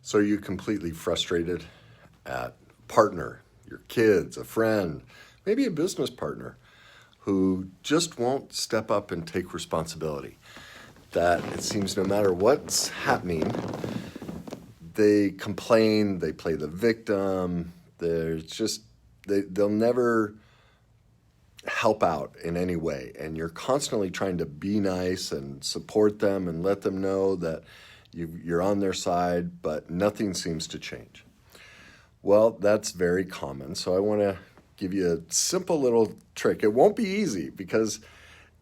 So are you completely frustrated at a partner, your kids, a friend, maybe a business partner who just won't step up and take responsibility? That it seems no matter what's happening, they complain, they play the victim, they'll never help out in any way. And you're constantly trying to be nice and support them and let them know that you're on their side, but nothing seems to change. Well, that's very common. So I want to give you a simple little trick. It won't be easy because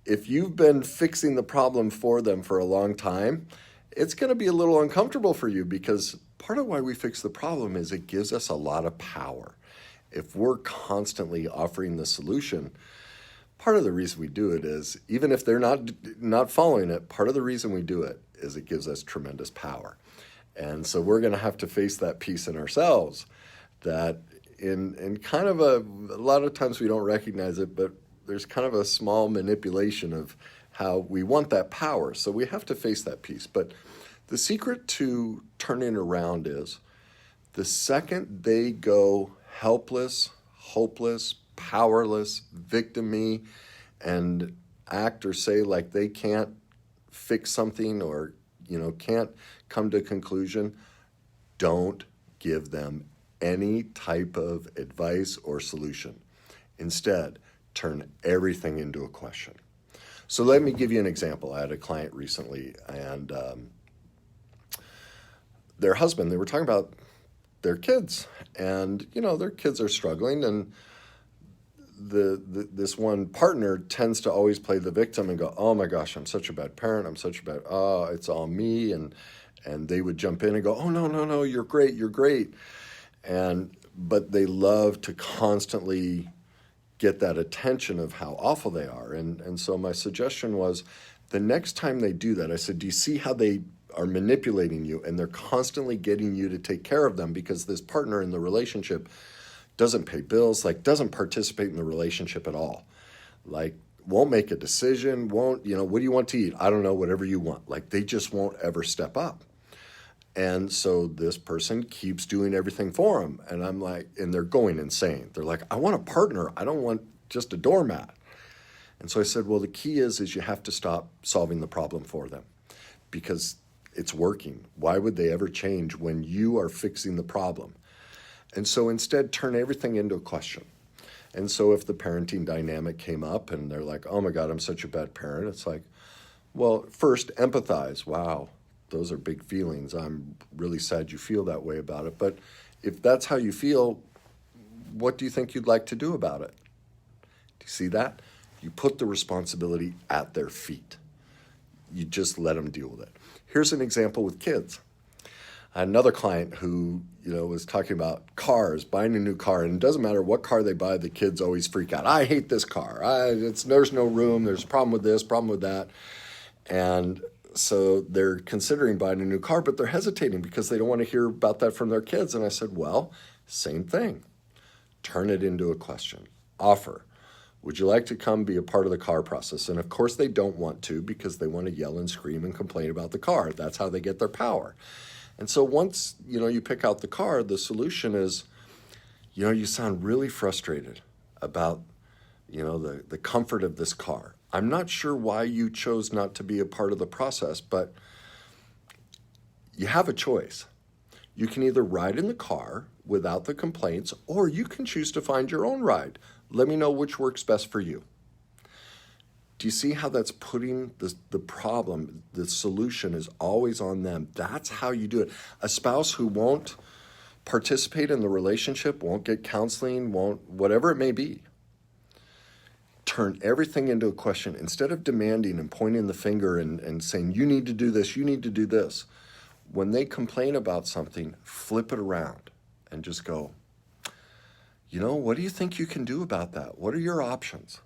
if you've been fixing the problem for them for a long time, it's going to be a little uncomfortable for you because part of why we fix the problem is it gives us a lot of power. If we're constantly offering the solution, part of the reason we do it is, even if they're not following it, part of the reason we do it is it gives us tremendous power. And so we're going to have to face that piece in ourselves that in kind of a lot of times we don't recognize it, but there's kind of a small manipulation of how we want that power. So we have to face that piece. But the secret to turning around is the second they go helpless, hopeless, powerless, victim-y, and act or say like they can't fix something or can't come to a conclusion, don't give them any type of advice or solution. Instead, turn everything into a question. So let me give you an example. I had a client recently, and their husband, they were talking about their kids, and their kids are struggling, and this one partner tends to always play the victim and go, oh my gosh, I'm such a bad parent, it's all me, and they would jump in and go, oh no, you're great, but they love to constantly get that attention of how awful they are, and so my suggestion was, the next time they do that, I said, do you see how they are manipulating you and they're constantly getting you to take care of them because this partner in the relationship doesn't pay bills, doesn't participate in the relationship at all, won't make a decision, what do you want to eat? I don't know, whatever you want. They just won't ever step up. And so this person keeps doing everything for them. And I'm and they're going insane. They're like, I want a partner. I don't want just a doormat. And so I said, well, the key is you have to stop solving the problem for them because it's working. Why would they ever change when you are fixing the problem? And so instead, turn everything into a question. And so if the parenting dynamic came up and they're like, oh my God, I'm such a bad parent, it's like, well, first, empathize. Wow, those are big feelings. I'm really sad you feel that way about it. But if that's how you feel, what do you think you'd like to do about it? Do you see that? You put the responsibility at their feet. You just let them deal with it. Here's an example with kids. Another client who, was talking about cars, buying a new car, and it doesn't matter what car they buy, the kids always freak out. I hate this car. There's no room. There's a problem with this, problem with that. And so they're considering buying a new car, but they're hesitating because they don't want to hear about that from their kids. And I said, well, same thing. Turn it into a question. Offer. Would you like to come be a part of the car process? And of course they don't want to because they want to yell and scream and complain about the car. That's how they get their power. And so once, you pick out the car, the solution is, you sound really frustrated about, the comfort of this car. I'm not sure why you chose not to be a part of the process, but you have a choice. You can either ride in the car without the complaints, or you can choose to find your own ride. Let me know which works best for you. Do you see how that's putting the problem, the solution is always on them? That's how you do it. A spouse who won't participate in the relationship, won't get counseling, whatever it may be, turn everything into a question. Instead of demanding and pointing the finger and saying, you need to do this, you need to do this. When they complain about something, flip it around and just go, what do you think you can do about that? What are your options?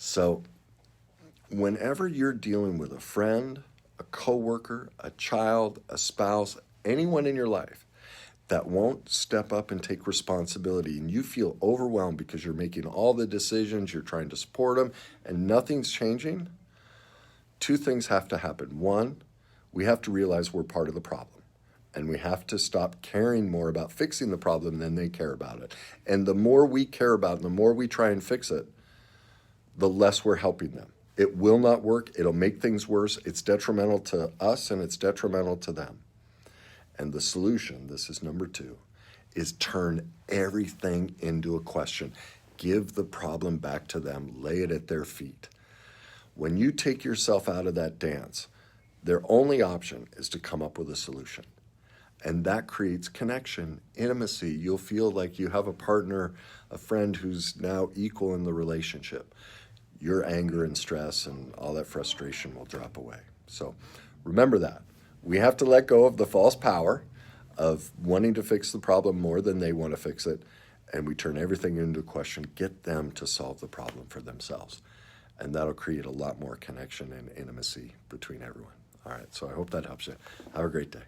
So whenever you're dealing with a friend, a coworker, a child, a spouse, anyone in your life that won't step up and take responsibility, and you feel overwhelmed because you're making all the decisions, you're trying to support them, and nothing's changing, two things have to happen. One, we have to realize we're part of the problem. And we have to stop caring more about fixing the problem than they care about it. And the more we care about it, the more we try and fix it, the less we're helping them. It will not work. It'll make things worse. It's detrimental to us and it's detrimental to them. And the solution, this is number 2, is turn everything into a question. Give the problem back to them. Lay it at their feet. When you take yourself out of that dance, their only option is to come up with a solution. And that creates connection, intimacy. You'll feel like you have a partner, a friend who's now equal in the relationship. Your anger and stress and all that frustration will drop away. So remember that. We have to let go of the false power of wanting to fix the problem more than they want to fix it. And we turn everything into a question. Get them to solve the problem for themselves. And that'll create a lot more connection and intimacy between everyone. All right, so I hope that helps you. Have a great day.